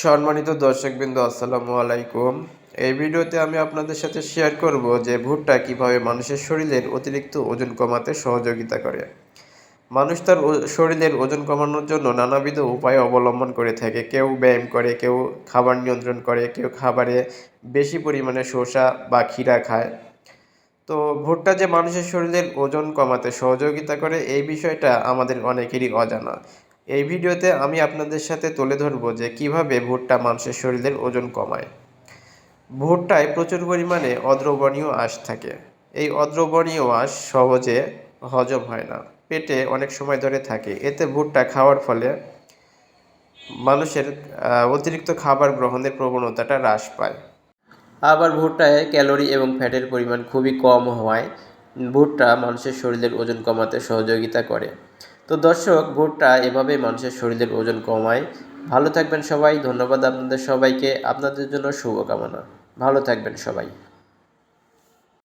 সম্মানিত দর্শকবৃন্দ, আসসালামু আলাইকুম। এই ভিডিওতে আমি আপনাদের সাথে শেয়ার করব যে ভুট্টা কিভাবে মানুষের শরীরের অতিরিক্ত ওজন কমাতে সহযোগিতা করে। মানুষ তার শরীরের ওজন কমানোর জন্য নানাবিধ উপায় অবলম্বন করে থাকে। কেউ ব্যায়াম করে, কেউ খাবার নিয়ন্ত্রণ করে, কেউ খাবারে বেশি পরিমাণে শসা বা ক্ষীরা খায়। তো ভুট্টা যে মানুষের শরীরের ওজন কমাতে সহযোগিতা করে, এই বিষয়টা আমাদের অনেকেরই অজানা। এই ভিডিওতে আমি আপনাদের সাথে তুলে ধরব যে কিভাবে ভুট্টা মানুষের শরীরের ওজন কমায়। ভুট্টায় প্রচুর পরিমাণে অদ্রবণীয় আঁশ থাকে। এই অদ্রবণীয় আঁশ সহজে হজম হয় না, পেটে অনেক সময় ধরে থাকে। এতে ভুট্টা খাওয়ার ফলে মানুষের অতিরিক্ত খাবার গ্রহণের প্রবণতাটা হ্রাস পায়। আবার ভুট্টায় ক্যালোরি এবং ফ্যাটের পরিমাণ খুবই কম হওয়ায় ভুট্টা মানুষের শরীরের ওজন কমাতে সহযোগিতা করে। তো দর্শক, ভুট্টা এভাবেই মানুষের শরীরের ওজন কমায়। ভালো থাকবেন সবাই। ধন্যবাদ আপনাদের সবাইকে। আপনাদের জন্য শুভকামনা। ভালো থাকবেন সবাই।